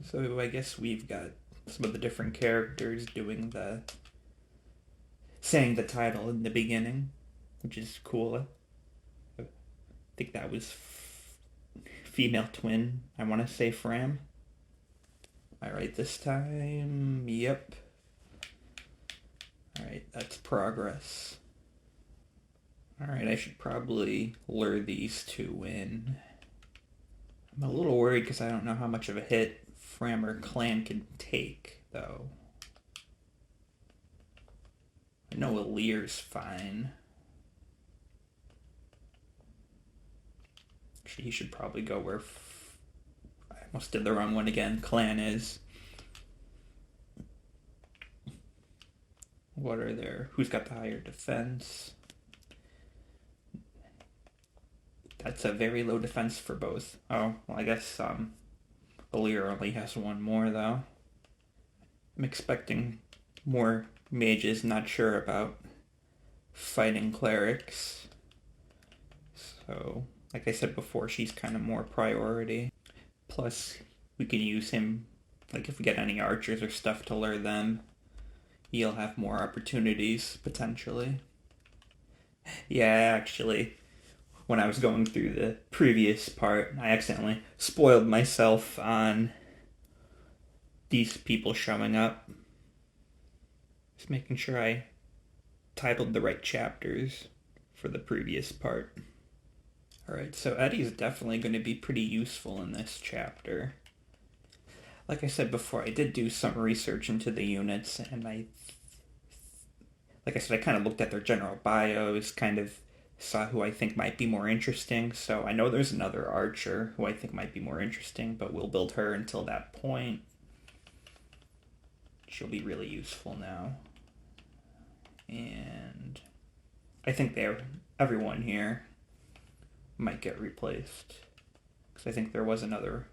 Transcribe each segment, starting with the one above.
So I guess we've got some of the different characters doing saying the title in the beginning, which is cool. I think that was female twin. I want to say Fram. All right, this time. Yep. All right, that's progress. All right, I should probably lure these two in. I'm a little worried because I don't know how much of a hit Fram or Clan can take, though. I know Alir's fine. Actually, he should probably go where. I almost did the wrong one again. Clan is. What are there? Who's got the higher defense? That's a very low defense for both. Oh, well, I guess Alir only has one more, though. I'm expecting more mages, not sure about fighting clerics. So, like I said before, she's kind of more priority. Plus, we can use him, like if we get any archers or stuff to lure them, he'll have more opportunities, potentially. Yeah, actually, when I was going through the previous part, I accidentally spoiled myself on these people showing up. Just making sure I titled the right chapters for the previous part. Alright, so Eddie's definitely going to be pretty useful in this chapter. Like I said before, I did do some research into the units, and like I said, I kind of looked at their general bios, kind of saw who I think might be more interesting. So I know there's another archer who I think might be more interesting, but we'll build her until that point. She'll be really useful now. And I think everyone here might get replaced. Because I think there was another,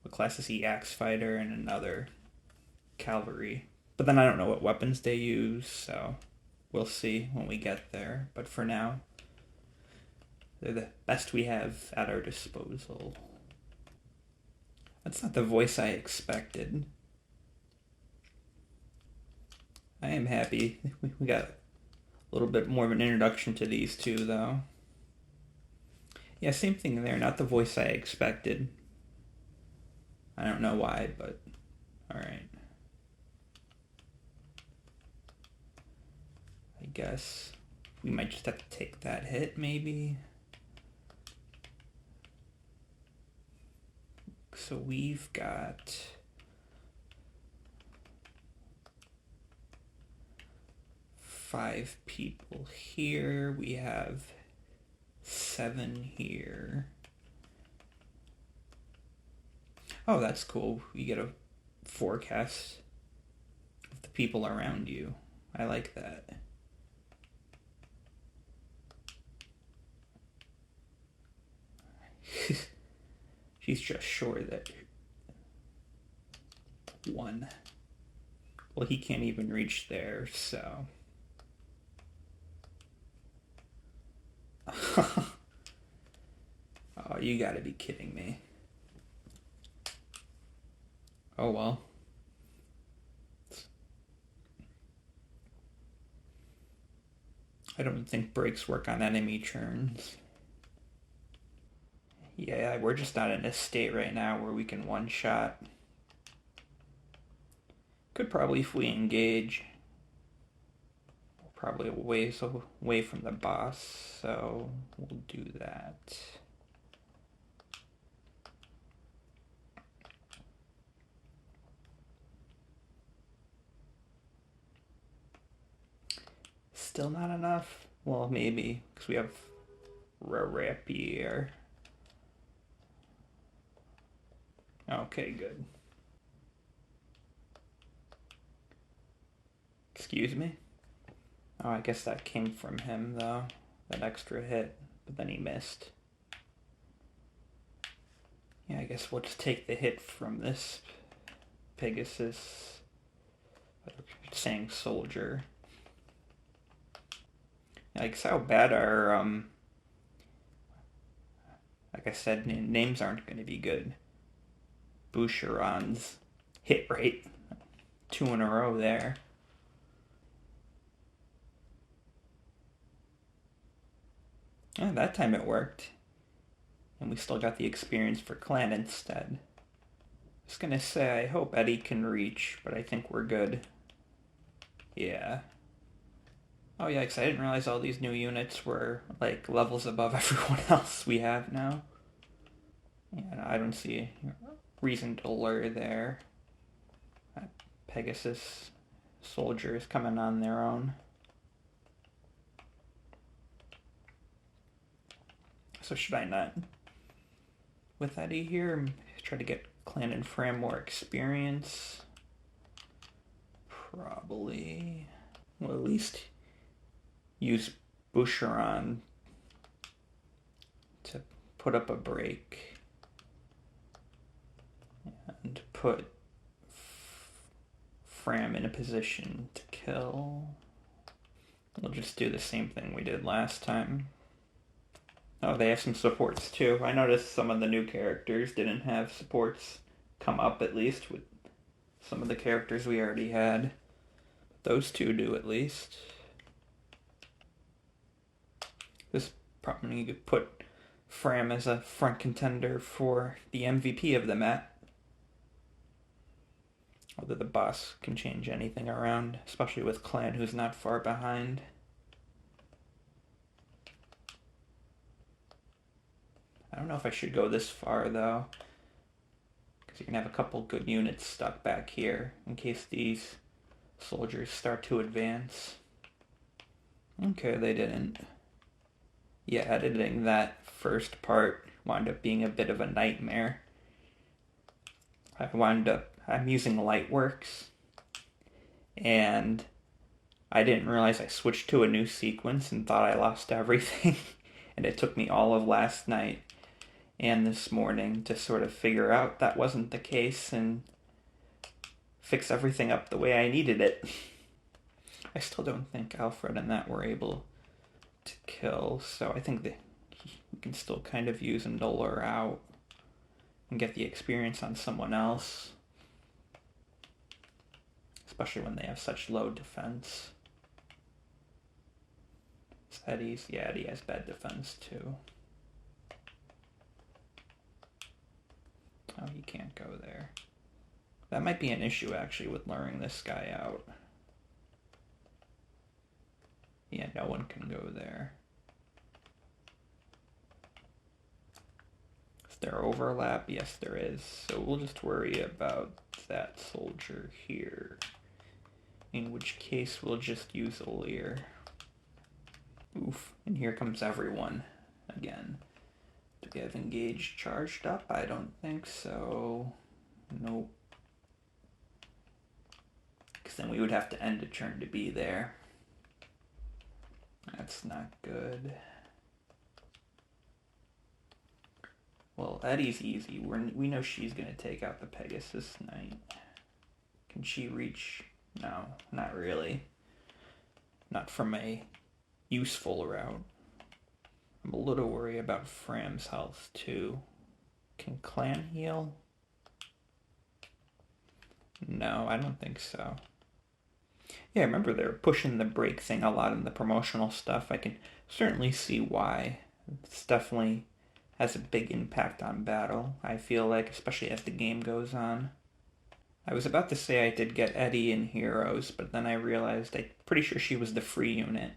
what class is he? Axe fighter and another cavalry. But then I don't know what weapons they use, so we'll see when we get there. But for now, they're the best we have at our disposal. That's not the voice I expected. I am happy. We got a little bit more of an introduction to these two, though. Yeah, same thing there. Not the voice I expected. I don't know why, but alright. I guess we might just have to take that hit, maybe. So we've got 5 people here. We have 7 here. Oh, that's cool. You get a forecast of the people around you. I like that. She's just sure that 1. Well, he can't even reach there, so. Oh, you gotta be kidding me. Oh well. I don't think breaks work on enemy turns. Yeah, we're just not in a state right now where we can one-shot. Could probably, if we engage, probably away from the boss, so we'll do that. Still not enough? Well, maybe, because we have Rapier. Okay, good. Excuse me? Oh, I guess that came from him, though. That extra hit. But then he missed. Yeah, I guess we'll just take the hit from this Pegasus. Saying soldier. Like, how bad our, like I said, names aren't going to be good. Boucheron's hit rate. 2 in a row there. Oh, that time it worked. And we still got the experience for clan instead. I was gonna say, I hope Eddie can reach, but I think we're good. Yeah. Oh, yikes, I didn't realize all these new units were, like, levels above everyone else we have now. Yeah, I don't see reason to lure there. Pegasus soldiers coming on their own. So should I not, with Eddie here, try to get Clan and Fram more experience? Probably. Well, at least use Boucheron to put up a break and put Fram in a position to kill. We'll just do the same thing we did last time. Oh, they have some supports too. I noticed some of the new characters didn't have supports come up, at least with some of the characters we already had. Those two do, at least. This probably could put Fram as a front contender for the MVP of the map. Although the boss can change anything around, especially with Clan, who's not far behind. I don't know if I should go this far, though, because you can have a couple good units stuck back here in case these soldiers start to advance. Okay, they didn't. Yeah, editing that first part wound up being a bit of a nightmare. I'm using Lightworks, and I didn't realize I switched to a new sequence and thought I lost everything. And it took me all of last night and this morning to sort of figure out that wasn't the case and fix everything up the way I needed it. I still don't think Alfred and that were able to kill, so I think that we can still kind of use him to lure out and get the experience on someone else, especially when they have such low defense. It's Eddie's. Yeah, Eddie has bad defense too. Oh, he can't go there. That might be an issue, actually, with luring this guy out. Yeah, no one can go there. Is there overlap? Yes, there is. So we'll just worry about that soldier here. In which case, we'll just use a leer. Oof. And here comes everyone again. Do we have engaged charged up? I don't think so. Nope. Because then we would have to end a turn to be there. That's not good. Well, Eddie's easy. We know she's going to take out the Pegasus Knight. Can she reach? No, not really. Not from a useful route. I'm a little worried about Fram's health, too. Can Clan heal? No, I don't think so. Yeah, I remember they were pushing the break thing a lot in the promotional stuff. I can certainly see why. It's definitely has a big impact on battle, I feel like, especially as the game goes on. I was about to say I did get Eddie in Heroes, but then I realized I'm pretty sure she was the free unit.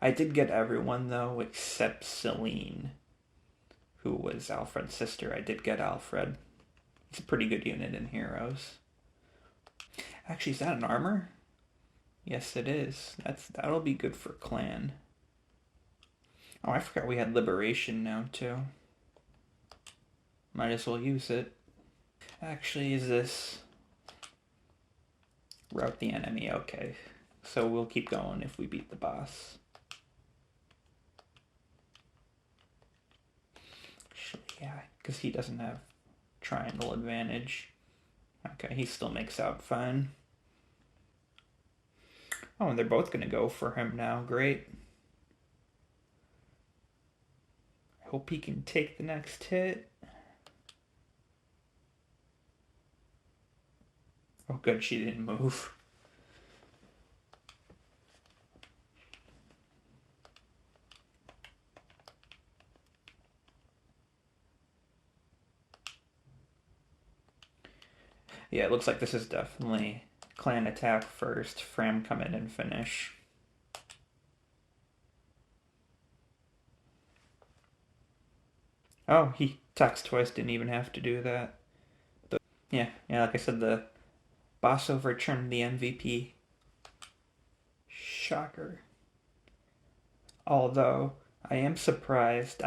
I did get everyone, though, except Celine, who was Alfred's sister. I did get Alfred. He's a pretty good unit in Heroes. Actually, is that an armor? Yes, it is. That'll be good for Clan. Oh, I forgot we had Liberation now, too. Might as well use it. Actually, is this... Route the enemy, okay. So we'll keep going if we beat the boss. Actually, yeah, because he doesn't have triangle advantage. Okay, he still makes out fine. Oh, and they're both going to go for him now. Great. I hope he can take the next hit. Oh, good, she didn't move. Yeah, it looks like this is definitely clan attack first, Fram come in and finish. Oh, he attacks twice, didn't even have to do that. Yeah, like I said, the boss overturned the MVP. Shocker. Although I am surprised,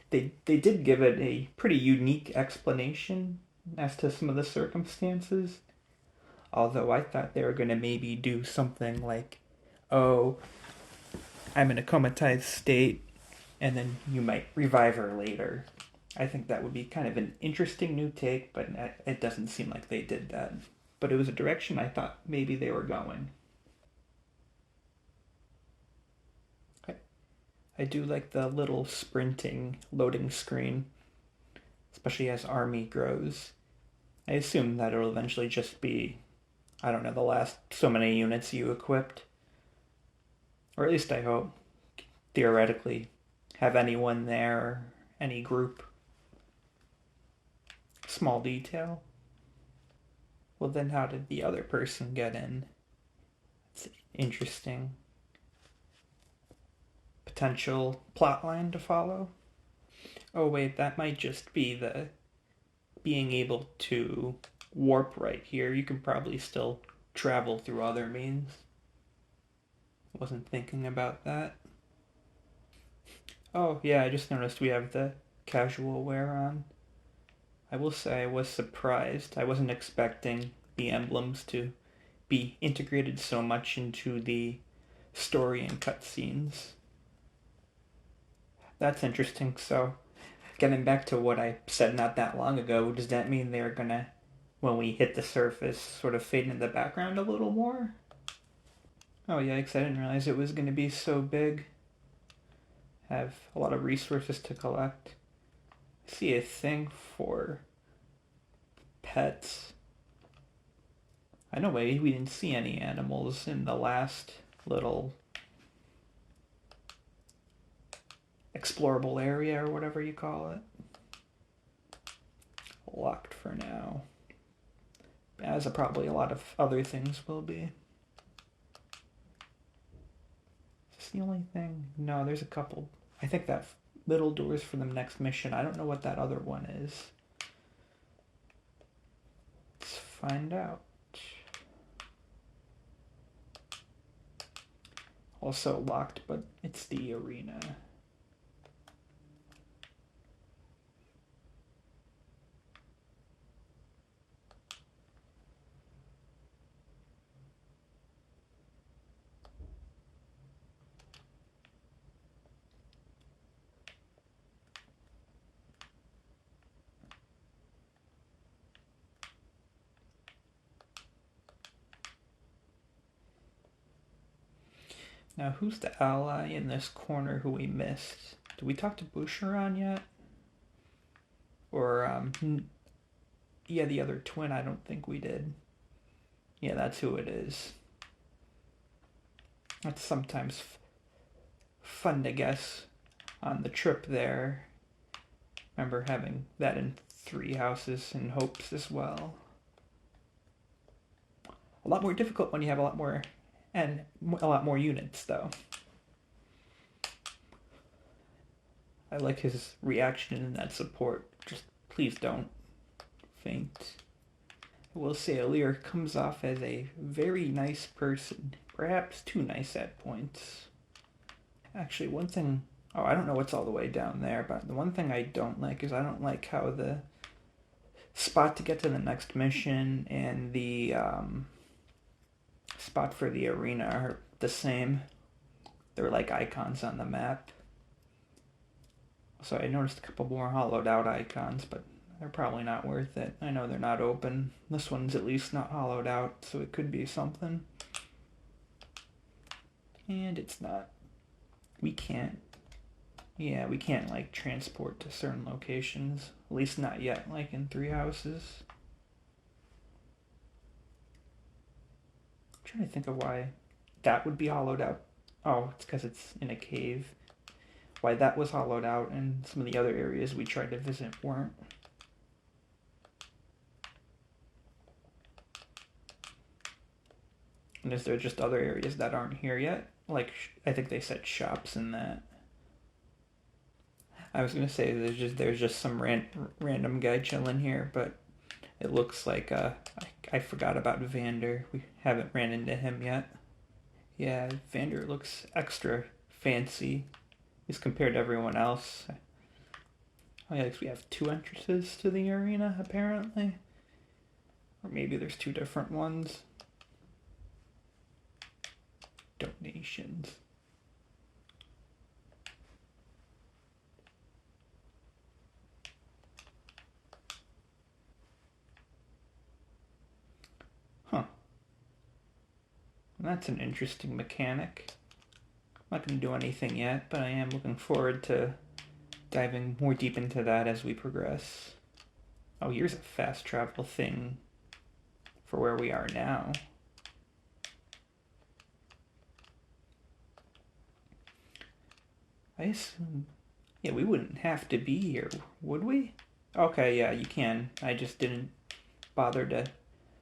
they did give it a pretty unique explanation as to some of the circumstances. Although I thought they were gonna maybe do something like, oh, I'm in a comatized state, and then you might revive her later. I think that would be kind of an interesting new take, but it doesn't seem like they did that. But it was a direction I thought maybe they were going. I, I do like the little sprinting loading screen, especially as army grows. I assume that it'll eventually just be, I don't know, the last so many units you equipped. Or at least I hope, theoretically, have anyone there, any group. Small detail. Well, then how did the other person get in? It's interesting. Potential plotline to follow. Oh, wait, that might just be the being able to warp right here. You can probably still travel through other means. Wasn't thinking about that. Oh, yeah, I just noticed we have the casual wear on. I will say I was surprised. I wasn't expecting the emblems to be integrated so much into the story and cutscenes. That's interesting. So, getting back to what I said not that long ago, does that mean they're gonna, when we hit the surface, sort of fade into the background a little more? Oh, yikes, I didn't realize it was gonna be so big. Have a lot of resources to collect. I see a thing for pets. I know we didn't see any animals in the last little explorable area or whatever you call it. Locked for now. As probably a lot of other things will be. Is this the only thing? No, there's a couple. I think that little door's for the next mission. I don't know what that other one is. Let's find out. Also locked, but it's the arena. Now, who's the ally in this corner who we missed? Did we talk to Boucheron yet? Or, yeah, the other twin, I don't think we did. Yeah, that's who it is. That's sometimes fun to guess on the trip there. Remember having that in 3 houses and hopes as well. A lot more difficult when you have a lot more units, though. I like his reaction in that support. Just please don't faint. I will say Alir comes off as a very nice person. Perhaps too nice at points. Actually, one thing... Oh, I don't know what's all the way down there, but the one thing I don't like is I don't like how the spot to get to the next mission and the spot for the arena are the same. They're like icons on the map. So I noticed a couple more hollowed out icons, but they're probably not worth it. I know they're not open. This one's at least not hollowed out, so it could be something. And it's not. We can't. Yeah, we can't, like, transport to certain locations. At least not yet, like in 3 houses. trying to think of why that would be hollowed out. Oh, it's because it's in a cave. Why that was hollowed out and some of the other areas we tried to visit weren't. And is there just other areas that aren't here yet? Like, I think they said shops in that. I was gonna say there's just some random guy chilling here, but it looks like I forgot about Vander. We haven't ran into him yet. Yeah, Vander looks extra fancy as compared to everyone else. Oh yeah, 'cause we have two entrances to the arena apparently, or maybe there's two different ones. Donations. Huh. That's an interesting mechanic. I'm not going to do anything yet, but I am looking forward to diving more deep into that as we progress. Oh, here's a fast travel thing for where we are now. I assume... Yeah, we wouldn't have to be here, would we? Okay, yeah, you can. I just didn't bother to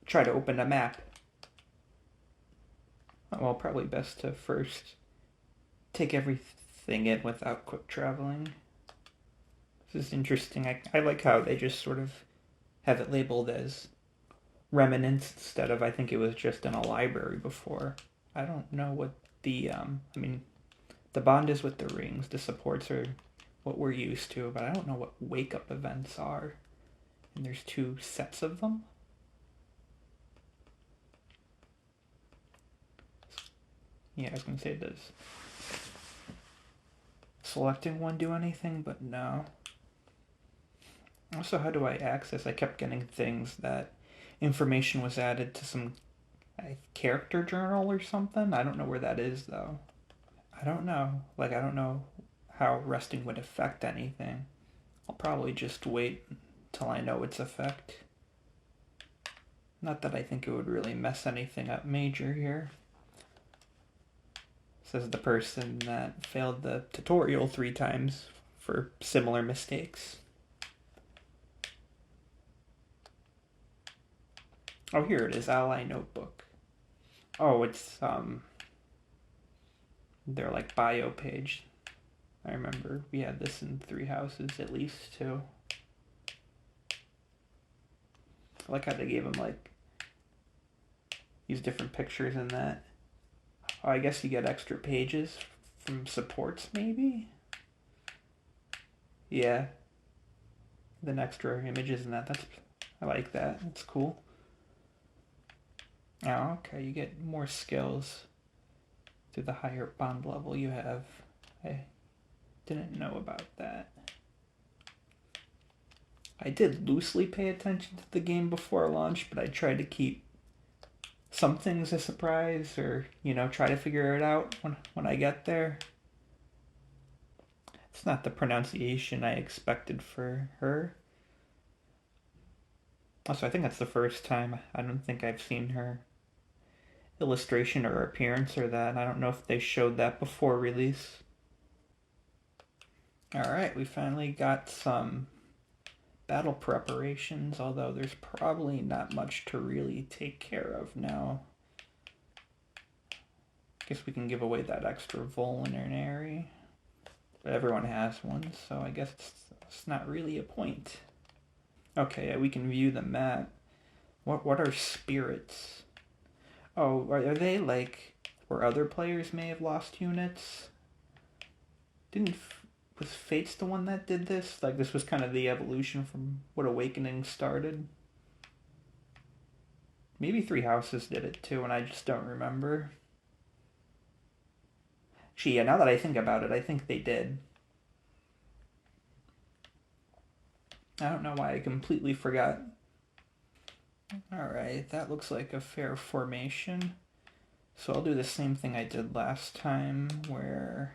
try to open a map. Well, probably best to first take everything in without quick traveling. This is interesting. I like how they just sort of have it labeled as remnants instead of, I think it was just in a library before. I don't know what the, I mean, the bond is with the rings. The supports are what we're used to, but I don't know what wake-up events are. And there's two sets of them. Yeah, I was going to say, does selecting one do anything? But no. Also, how do I access? I kept getting things that information was added to some character journal or something. I don't know where that is, though. I don't know. Like, I don't know how resting would affect anything. I'll probably just wait till I know its effect. Not that I think it would really mess anything up major here. Says the person that failed the tutorial 3 times for similar mistakes. Oh, here it is, Ally Notebook. Oh, it's, their, like, bio page. I remember we had this in 3 houses, at least 2. I like how they gave them, like, use different pictures in that. Oh, I guess you get extra pages from supports, maybe? Yeah. Then extra images in that. I like that. That's cool. Oh, okay. You get more skills through the higher bond level you have. I didn't know about that. I did loosely pay attention to the game before launch, but I tried to keep some things a surprise, or, you know, try to figure it out when I get there. It's not the pronunciation I expected for her. Also, I think that's the first time. I don't think I've seen her illustration or appearance or that. I don't know if they showed that before release. Alright, we finally got some battle preparations, although there's probably not much to really take care of now. Guess we can give away that extra vulnerary. But everyone has one, so I guess it's not really a point. Okay, yeah, we can view the map. What are spirits? Oh, are they like where other players may have lost units? Was Fates the one that did this? Like, this was kind of the evolution from what Awakening started? Maybe 3 Houses did it too, and I just don't remember. Actually, yeah, now that I think about it, I think they did. I don't know why I completely forgot. Alright, that looks like a fair formation. So I'll do the same thing I did last time, where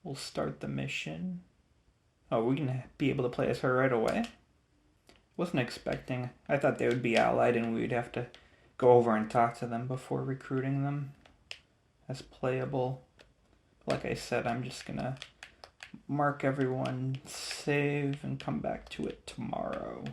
we'll start the mission. Oh, we're gonna be able to play as her right away? Wasn't expecting. I thought they would be allied and we would have to go over and talk to them before recruiting them as playable. Like I said, I'm just gonna mark everyone, save, and come back to it tomorrow.